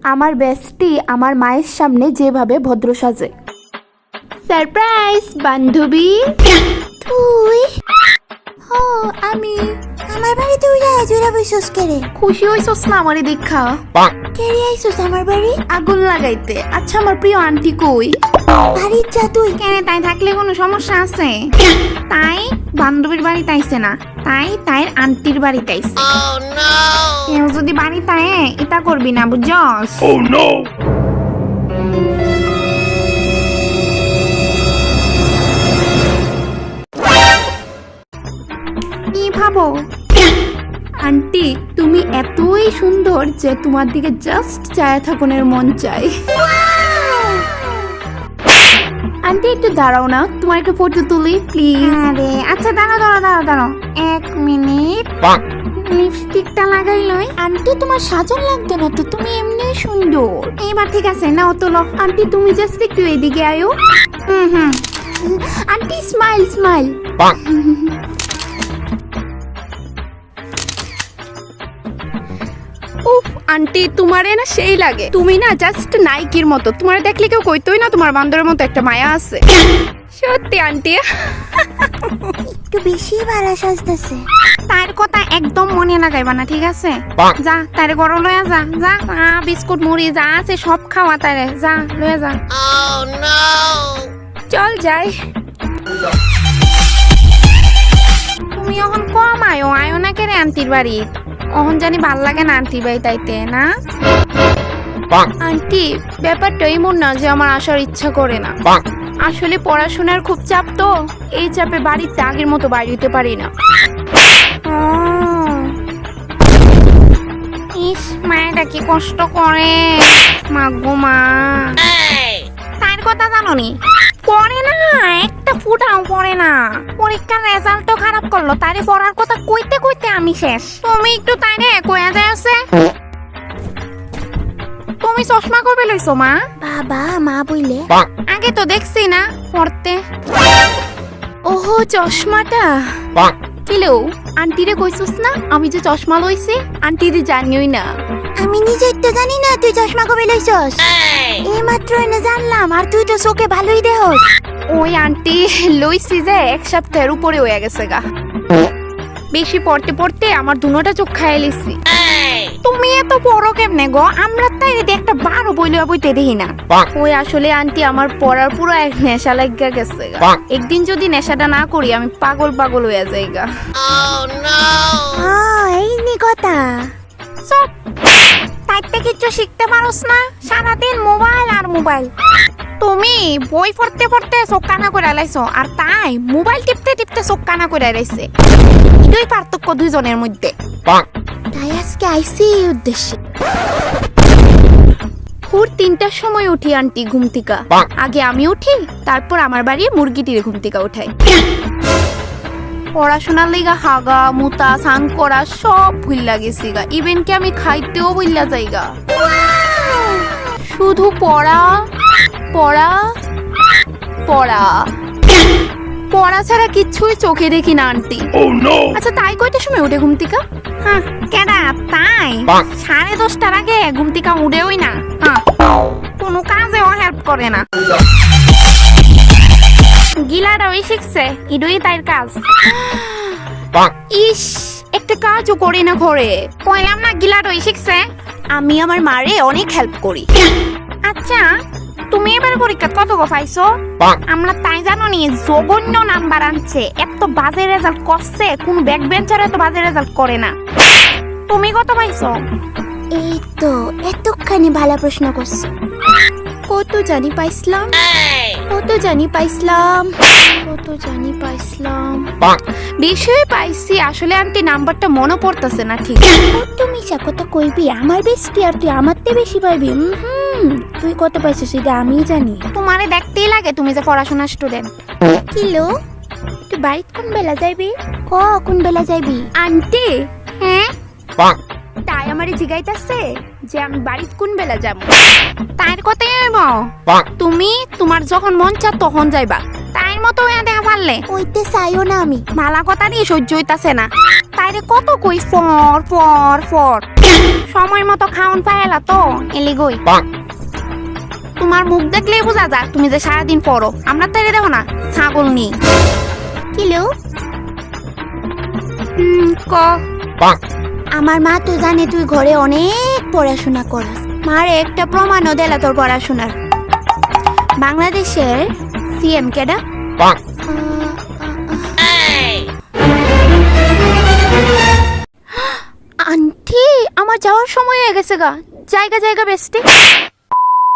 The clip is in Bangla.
আমার বেস্টি আমার মায়ের সামনে যেভাবে ভদ্র সাজে। সারপ্রাইজ বান্ধবী। তুই আমি আমার বাড়িতে উড়ে জুড়ে বসছস কেরে? খুশি হইছস না আমারে দেখা? কেরে আইছস আমার বাড়ি? আগুন লাগাইতে। আচ্ছা আমার প্রিয় আন্টি কই? বাড়ির যা তুই। কেন তাই থাকলে কোনো সমস্যা আছে? তাই বান্ধবীর বাড়িতে আইছে না, তাই তাইর আন্টির বাড়িতে আইছে। কেউ যদি বাড়িতে আয় এটা করবি না, বুঝছস? কি ভাবো? আন্টি তুমি এতই সুন্দর যে তোমার দিকে জাস্ট চায় থাকুনের মন চায়। আন্টি একটু দাঁড়াও না, তোমার একটা ফটো তুলি প্লিজ। আরে আচ্ছা দাঁড়াও 1 মিনিট। লিপস্টিকটা লাগাই লই। আন্টি তোমার সাজন লাগতো না তো, তুমি এমনি সুন্দর। এবার ঠিক আছে, নাও তোলো। আন্টি তুমি জাস্ট একটু এদিকে আয়ো। হুম আন্টি স্মাইল স্মাইল। উফ আন্টি তোমারে না সেই লাগে, তুমি না জাস্ট নাইকির মতো। তোমার দেখলে কেউ কইতোই না তোমার বান্দরের মতো একটা মায়া আছে। সত্যি আন্টি। একটু বেশি ভালো সাজতেছে। তার কথা একদম মনে লাগাইবা না, ঠিক আছে? যা তারে ঘর লয়া যা যা। বিস্কুট মুড়ি যা আছে সব খাওয়া তারে, যা লয়া যা। চল যাই। তুমি এখন কম আয়ো না কেরে আন্টির বাড়ি? অহন জানি ভাল লাগে না আন্টির বাড়ি তাইতে না? আন্টি ব্যাপারটা এমন না যে আমার আসার ইচ্ছা করে না। আসলে পড়াশোনার খুব চাপ তো, এই চাপে বাড়িতে আগের মতো বাইরে হতে পারি না। ইস মায়েরা কি কষ্ট করে, মা গো মা। তার কথা জানো নি? পড়ে না, একটা ফুটাও পড়ে না। পরীক্ষার রেজাল্টও খারাপ করলো, তারে পড়ার কথা কইতে কইতে আমি শেষ। তুমি একটু তাইরে কইয়া যাইছে। তুমি চশমা কবে লইছো মা? বাবা মা বইলে আগে তো দেখছি না পড়তে। ওহো চশমাটা। কিলো আন্টিরে কইছস না আমি যে চশমা লইছি? আন্টিরে জানিওই না। আমি নিজে তো জানি না তুই চশমা কবে লইছস। এই মাত্র এনে জানলাম, আর তুই তো চোখে ভালোই দেহস। ওই আন্টি লইছি যে 1 সপ্তাহের উপরে হয়ে গেছে গা। বেশি পড়তে পড়তে আমার দুনোটা চোখ খাইয়ে লিছি। তুমি এত বড় কেমনে গো? আমরা তাই একটা 12 বইলা বইতে দেখি না। ওই আসলে আন্টি আমার পড়ার পুরো এক নেশা লাগা গেছে গা। একদিন যদি নেশাটা না করি আমি পাগল পাগল হয়ে যাই গা। এই নি কথা। সব তাইতে কিছু শিখতে পারোস না, সারাদিন মোবাইল আর মোবাইল। তুমি বই পড়তে পড়তে চোখ কানা করে লাইছো, আর তাই মোবাইল টিপতে টিপতে চোখ কানা করে লাইছে। এটাই পার্থক্য দুইজনের মধ্যে। তাই আজকে আইসি এই উদ্দেশ্যে। ভোর 3টার সময় উঠি আন্টি ঘুম থেকে। আগে আমি উঠি, তারপর আমার বাড়ি মুরগিটির ঘুম থেকে উঠাই। পড়াশোনার লিগা হাগা মুতা স্নান করা সব ভুল লাগেছি গা। ইভেন কি আমি খাইতেও ভুললা যাই গা। শুধু পড়া পড়া পড়া পড়া ছাড়া কিচ্ছুই চোখে দেখি না আন্টি। আচ্ছা তাই কয়টার সময় উঠে ঘুম থেকে? হ্যাঁ কেডা তাই 10:30টার আগে ঘুম থেকে উঠেওই না। হ্যাঁ কোনো কাজেও হেল্প করে না। গিলাটা ওই শিখছে, ইডুই তাইর কাজ। ইস একটা কাজও করি না ঘরে। কইলাম না গিলাটা ওই শিখছে। আমি আমার মারে অনেক হেল্প করি। আচ্ছা তুমি এবার পরীক্ষা কত গো পাইছো? আমরা তাই জানো নি জঘন্য নাম্বার আনছে, এত বাজে রেজাল্ট করছে। কোন ব্যাক বেঞ্চার এত বাজে রেজাল্ট করে না। তুমি কত পাইছো? এই তো এতখানি ভালো প্রশ্ন করছো। কত জানি পাইছিলাম, কত জানি পাইছিলাম, কত জানি পাইছিলাম। বেশি পাইছি আসলে আন্টি, নাম্বারটা মনে পড়তেছে না ঠিক। তুমি মিশা কথা কইবি, আমার বেশি আর তুই আমার তে বেশি পাইবি। তুই কত পাইছিস সেটা আমি জানি। তোমারে দেখতেই লাগে তুমি যে পড়াশোনা স্টুডেন্ট। কিলো তুই বাড়িত কোন বেলা যাইবি? কোন বেলা যাইবি? আন্টি হ্যাঁ তাই আমারে জিগাইতাছে যে আমি বাড়িতে কোন বেলা যাব। তাইর কথাই হইব। তুমি তোমার যখন মন চা তখন যাইবা। তাইর মায়ের মতো হয়ে দেখা পারলে ওইতে চাইও না আমি। মালা কথা নিয়ে সহ্য হইতাছে না। তাইরে কত কই ফর ফর ফর সময় মতো খাওন পাইলা তো এলি গই। তোমার মুখ দেখলেই বোঝা যায় তুমি যে সারাদিন পড়ো। আমরা তাইরে দেখো না ছাগল নি। কিলো ক আমার মা তো জানে তুই ঘরে অনেক পড়াশোনা করাস। মার একটা প্রমাণও দেলা তোর পড়াশোনার। বাংলাদেশের সিএম কেডা? আন্টি আমার যাওয়ার সময় হয়ে গেছে গা। জায়গা জায়গা বেস্টে।